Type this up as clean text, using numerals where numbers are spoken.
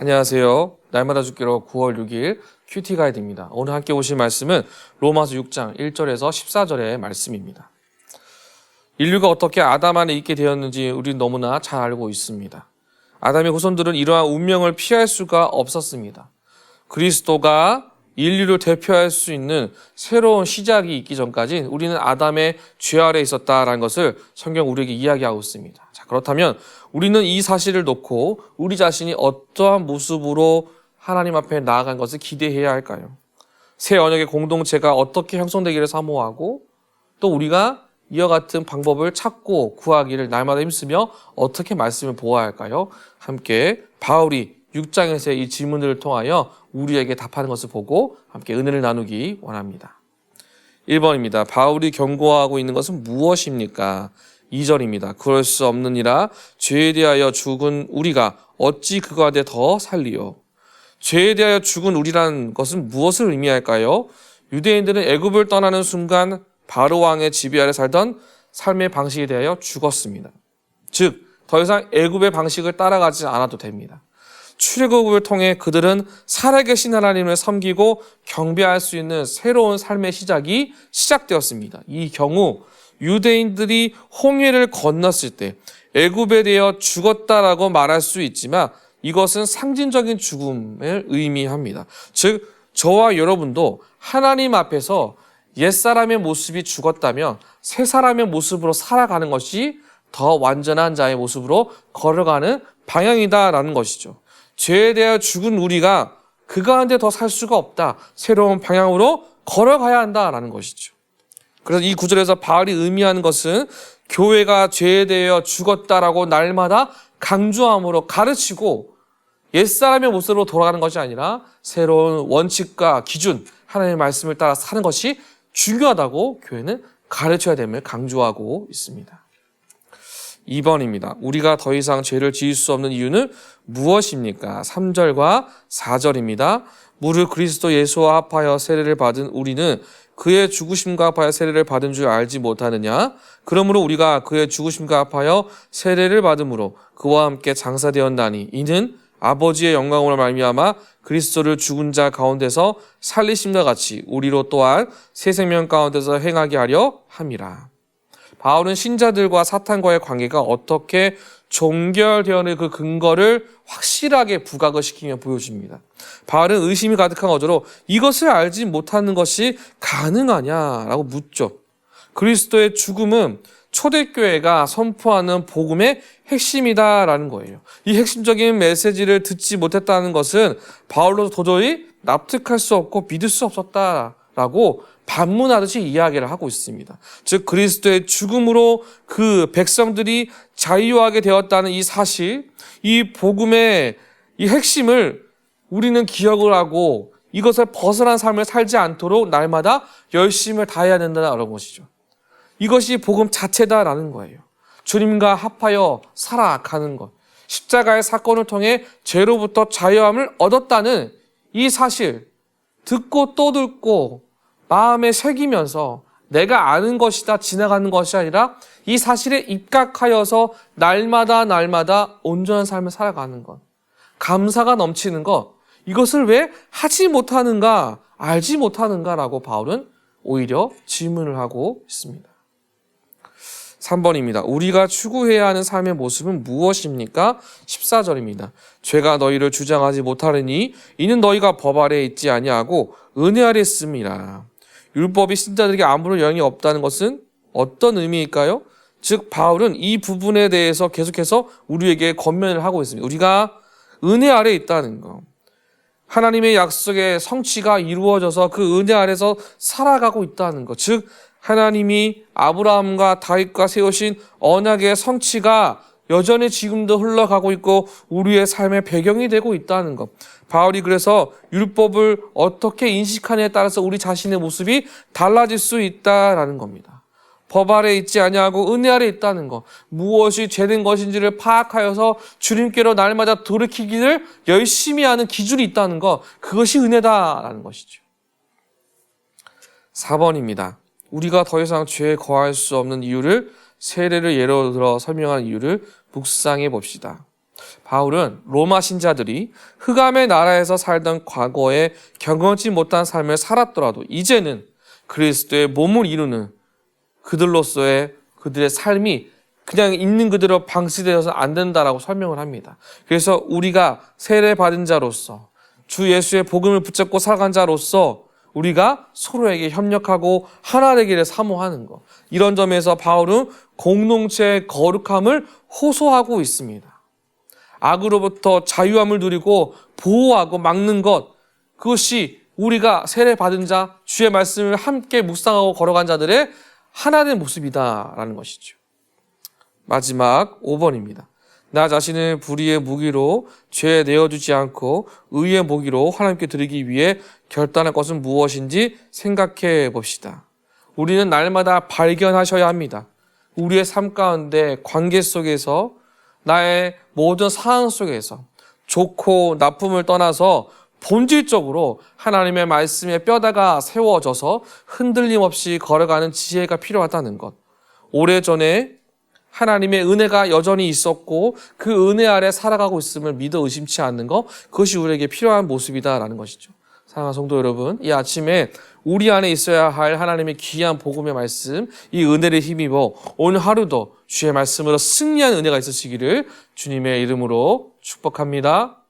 안녕하세요. 날마다 죽기로 9월 6일 큐티 가이드입니다. 오늘 함께 보실 말씀은 로마서 6장 1절에서 14절의 말씀입니다. 인류가 어떻게 아담 안에 있게 되었는지 우리는 너무나 잘 알고 있습니다. 아담의 후손들은 이러한 운명을 피할 수가 없었습니다. 그리스도가 인류를 대표할 수 있는 새로운 시작이 있기 전까지 우리는 아담의 죄 아래 있었다라는 것을 성경 우리에게 이야기하고 있습니다. 자, 그렇다면 우리는 이 사실을 놓고 우리 자신이 어떠한 모습으로 하나님 앞에 나아간 것을 기대해야 할까요? 새 언약의 공동체가 어떻게 형성되기를 사모하고 또 우리가 이와 같은 방법을 찾고 구하기를 날마다 힘쓰며 어떻게 말씀을 보아야 할까요? 함께 바울이 6장에서의 이 질문들을 통하여 우리에게 답하는 것을 보고 함께 은혜를 나누기 원합니다. 1번입니다. 바울이 경고하고 있는 것은 무엇입니까? 2절입니다. 그럴 수 없느니라 죄에 대하여 죽은 우리가 어찌 그와 대해 더 살리요? 죄에 대하여 죽은 우리란 것은 무엇을 의미할까요? 유대인들은 애굽을 떠나는 순간 바로 왕의 지배 아래 살던 삶의 방식에 대하여 죽었습니다. 즉, 더 이상 애굽의 방식을 따라가지 않아도 됩니다. 출애굽을 통해 그들은 살아계신 하나님을 섬기고 경배할 수 있는 새로운 삶의 시작이 시작되었습니다. 이 경우 유대인들이 홍해를 건넜을 때 애굽에 대해 죽었다라고 말할 수 있지만 이것은 상징적인 죽음을 의미합니다. 즉, 저와 여러분도 하나님 앞에서 옛사람의 모습이 죽었다면 새 사람의 모습으로 살아가는 것이 더 완전한 자의 모습으로 걸어가는 방향이다라는 것이죠. 죄에 대하여 죽은 우리가 그 가운데 더 살 수가 없다. 새로운 방향으로 걸어가야 한다라는 것이죠. 그래서 이 구절에서 바울이 의미하는 것은 교회가 죄에 대하여 죽었다라고 날마다 강조함으로 가르치고 옛사람의 모습으로 돌아가는 것이 아니라 새로운 원칙과 기준, 하나님의 말씀을 따라 사는 것이 중요하다고 교회는 가르쳐야 됨을 강조하고 있습니다. 2번입니다. 우리가 더 이상 죄를 지을 수 없는 이유는 무엇입니까? 3절과 4절입니다. 무릇 그리스도 예수와 합하여 세례를 받은 우리는 그의 죽으심과 합하여 세례를 받은 줄 알지 못하느냐? 그러므로 우리가 그의 죽으심과 합하여 세례를 받음으로 그와 함께 장사되었나니 이는 아버지의 영광으로 말미암아 그리스도를 죽은 자 가운데서 살리심과 같이 우리로 또한 새 생명 가운데서 행하게 하려 함이라. 바울은 신자들과 사탄과의 관계가 어떻게 종결되었는 그 근거를 확실하게 부각을 시키며 보여줍니다. 바울은 의심이 가득한 어조로 이것을 알지 못하는 것이 가능하냐라고 묻죠. 그리스도의 죽음은 초대교회가 선포하는 복음의 핵심이다라는 거예요. 이 핵심적인 메시지를 듣지 못했다는 것은 바울로서 도저히 납득할 수 없고 믿을 수 없었다라고 반문하듯이 이야기를 하고 있습니다. 즉 그리스도의 죽음으로 그 백성들이 자유하게 되었다는 이 사실, 이 복음의 이 핵심을 우리는 기억을 하고 이것을 벗어난 삶을 살지 않도록 날마다 열심을 다해야 된다는 것이죠. 이것이 복음 자체다라는 거예요. 주님과 합하여 살아가는 것. 십자가의 사건을 통해 죄로부터 자유함을 얻었다는 이 사실, 듣고 또 듣고 마음에 새기면서 내가 아는 것이다 지나가는 것이 아니라 이 사실에 입각하여서 날마다 온전한 삶을 살아가는 것. 감사가 넘치는 것. 이것을 왜 하지 못하는가, 알지 못하는가라고 바울은 오히려 질문을 하고 있습니다. 3번입니다. 우리가 추구해야 하는 삶의 모습은 무엇입니까? 14절입니다. 죄가 너희를 주장하지 못하느니 이는 너희가 법 아래에 있지 아니하고 은혜 아래에 있음이라. 율법이 신자들에게 아무런 영향이 없다는 것은 어떤 의미일까요? 즉 바울은 이 부분에 대해서 계속해서 우리에게 권면을 하고 있습니다. 우리가 은혜 아래에 있다는 것. 하나님의 약속의 성취가 이루어져서 그 은혜 아래에서 살아가고 있다는 것. 즉 하나님이 아브라함과 다윗과 세우신 언약의 성취가 여전히 지금도 흘러가고 있고 우리의 삶의 배경이 되고 있다는 것. 바울이 그래서 율법을 어떻게 인식하느냐에 따라서 우리 자신의 모습이 달라질 수 있다라는 겁니다. 법 아래 있지 아니하고 은혜 아래 있다는 것. 무엇이 죄된 것인지를 파악하여서 주님께로 날마다 돌이키기를 열심히 하는 기준이 있다는 것. 그것이 은혜다라는 것이죠. 4번입니다. 우리가 더 이상 죄에 거할 수 없는 이유를 세례를 예로 들어 설명한 이유를 묵상해 봅시다. 바울은 로마 신자들이 흑암의 나라에서 살던 과거에 경험치 못한 삶을 살았더라도 이제는 그리스도의 몸을 이루는 그들로서의 그들의 삶이 그냥 있는 그대로 방치되어서 안 된다라고 설명을 합니다. 그래서 우리가 세례받은 자로서 주 예수의 복음을 붙잡고 살아간 자로서 우리가 서로에게 협력하고 하나 되기를 사모하는 것. 이런 점에서 바울은 공동체의 거룩함을 호소하고 있습니다. 악으로부터 자유함을 누리고 보호하고 막는 것, 그것이 우리가 세례받은 자, 주의 말씀을 함께 묵상하고 걸어간 자들의 하나된 모습이다라는 것이죠. 마지막 5번입니다. 나 자신을 불의의 무기로 죄에 내어주지 않고 의의 무기로 하나님께 드리기 위해 결단할 것은 무엇인지 생각해 봅시다. 우리는 날마다 발견하셔야 합니다. 우리의 삶 가운데 관계 속에서 나의 모든 상황 속에서 좋고 나쁨을 떠나서 본질적으로 하나님의 말씀에 뼈다가 세워져서 흔들림 없이 걸어가는 지혜가 필요하다는 것. 오래전에 하나님의 은혜가 여전히 있었고 그 은혜 아래 살아가고 있음을 믿어 의심치 않는 것, 그것이 우리에게 필요한 모습이다라는 것이죠. 사랑하는 성도 여러분, 이 아침에 우리 안에 있어야 할 하나님의 귀한 복음의 말씀, 이 은혜를 힘입어 오늘 하루도 주의 말씀으로 승리한 은혜가 있으시기를 주님의 이름으로 축복합니다.